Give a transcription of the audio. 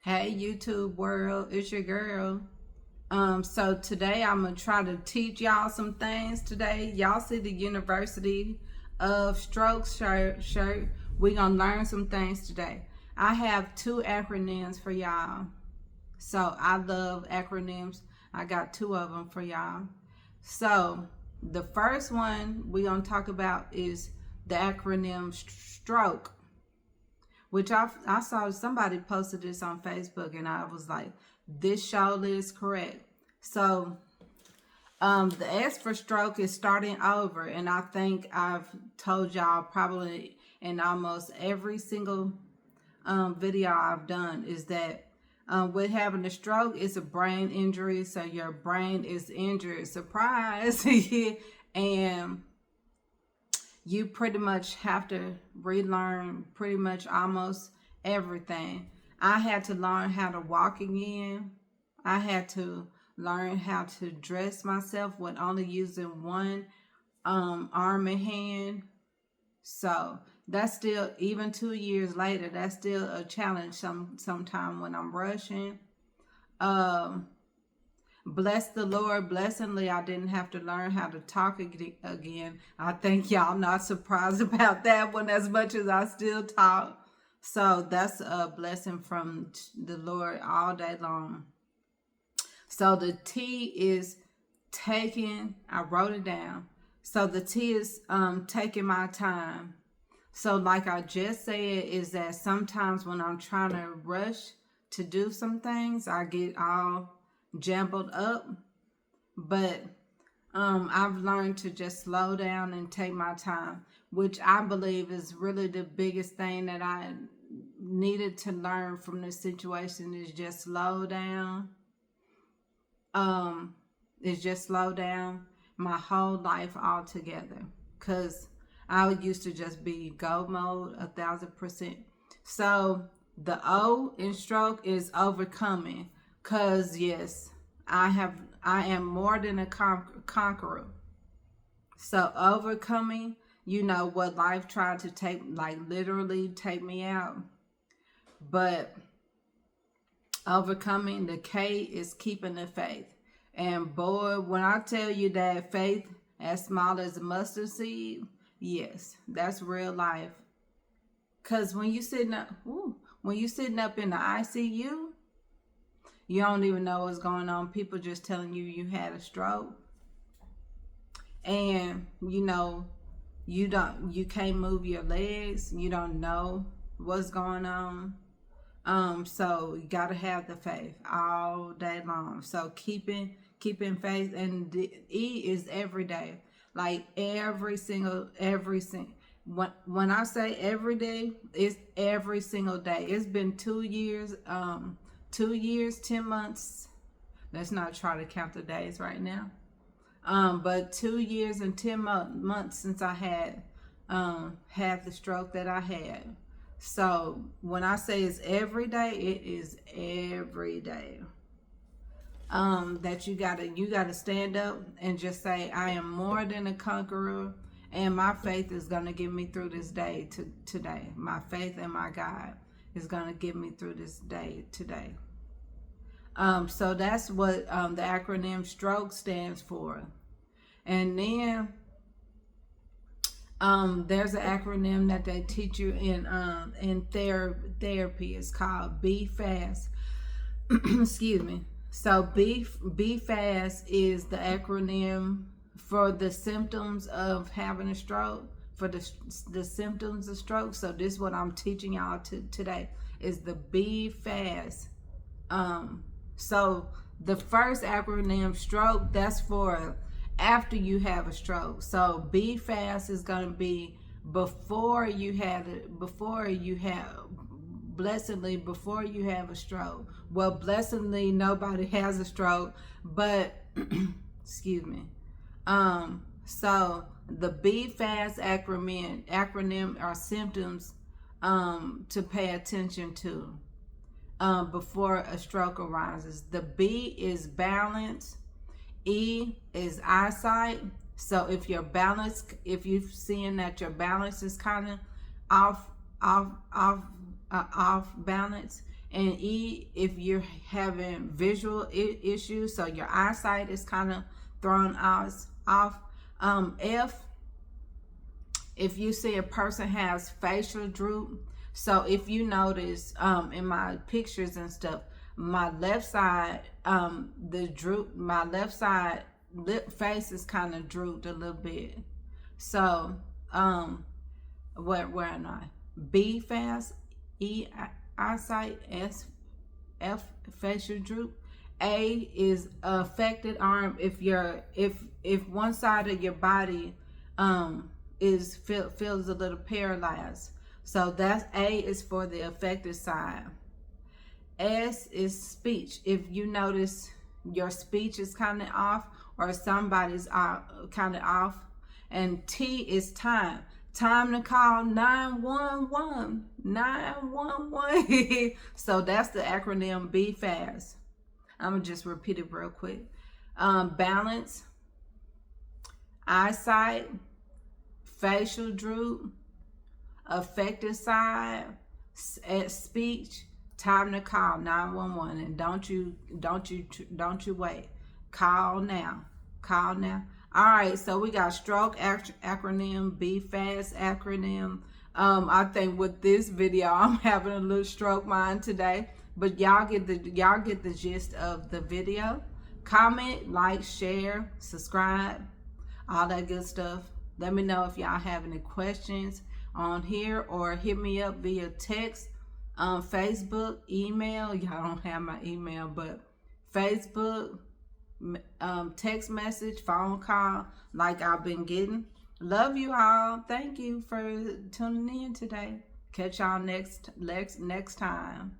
Hey YouTube world, it's your girl. So today I'm gonna try to teach y'all some things today. Y'all see the University of Stroke shirt. We're gonna learn some things today. I have two acronyms for y'all. So I love acronyms. I got two of them for y'all. So the first one we're gonna talk about is the acronym stroke, which I saw somebody posted this on Facebook, and I was like, this surely is correct. So the S for stroke is starting over, and I think I've told y'all probably in almost every single video I've done is that with having a stroke, it's a brain injury, so your brain is injured. Surprise! And you pretty much have to relearn pretty much almost everything. I had to learn how to walk again. I had to learn how to dress myself with only using one arm and hand. So that's still, even 2 years later, that's still a challenge sometime when I'm rushing. Bless the Lord, blessingly, I didn't have to learn how to talk again. I think y'all not surprised about that one as much as I still talk. So that's a blessing from the Lord all day long. So the T is taking, I wrote it down. So the T is taking my time. So like I just said, is that sometimes when I'm trying to rush to do some things, I get all jumbled up, but I've learned to just slow down and take my time, which I believe is really the biggest thing that I needed to learn from this situation is just slow down. Is just slow down my whole life altogether, because I used to just be go mode 1000%. So the O in stroke is overcoming. Cause yes, I am more than a conqueror. So overcoming, you know, what life tried to take, like literally take me out. But overcoming, the K is keeping the faith. And boy, when I tell you that faith as small as a mustard seed, yes, that's real life. Cause when you sitting up in the ICU, you don't even know what's going on. People just telling you had a stroke. And you know, you can't move your legs. You don't know what's going on. So you gotta have the faith all day long. So keeping faith, and the E is every day. Like every single when I say every day, it's every single day. It's been 2 years, 2 years, 10 months. Let's not try to count the days right now. But 2 years and 10 months since I had the stroke that I had. So when I say it's every day, it is every day. That you gotta stand up and just say, I am more than a conqueror, and my faith is gonna get me through this day today. My faith in my God is gonna get me through this day today. So that's what the acronym STROKE stands for. And then there's an acronym that they teach you in therapy. It's called Be Fast. Excuse me. So Be Fast is the acronym for the symptoms of having a stroke, for the symptoms of stroke. So this is what I'm teaching y'all today is the Be Fast. So the first acronym stroke, that's for after you have a stroke. So Be Fast is going to be before you have blessedly before you have a stroke. Well, blessedly nobody has a stroke, but excuse me. So the Be Fast acronym are symptoms to pay attention to before a stroke arises. The B is balance. E is eyesight. So if you're seeing that your balance is kind of off balance, And E, if you're having visual issues, so your eyesight is kind of thrown off. F, if you see a person has facial droop. So if you notice in my pictures and stuff, my left side, my left side face is kind of drooped a little bit. So where am I? B, fast. E, eyesight. S, F, facial droop. A is affected arm. If one side of your body feels a little paralyzed. So that's A is for the affected side. S is speech. If you notice your speech is kind of off, or somebody's kind of off. And T is time. Time to call 911. 911. So that's the acronym B fast. I'm gonna just repeat it real quick. Balance, eyesight, facial droop, affected side, speech, time to call 911. And don't you wait. Call now. Call now. All right, so we got stroke acronym, be fast acronym. I think with this video, I'm having a little stroke mind today, but y'all get the gist of the video. Comment, like, share, subscribe, all that good stuff. Let me know if y'all have any questions on here, or hit me up via text, Facebook, email. Y'all don't have my email, but Facebook, text message, phone call, like I've been getting. Love you all. Thank you for tuning in today. Catch y'all next time.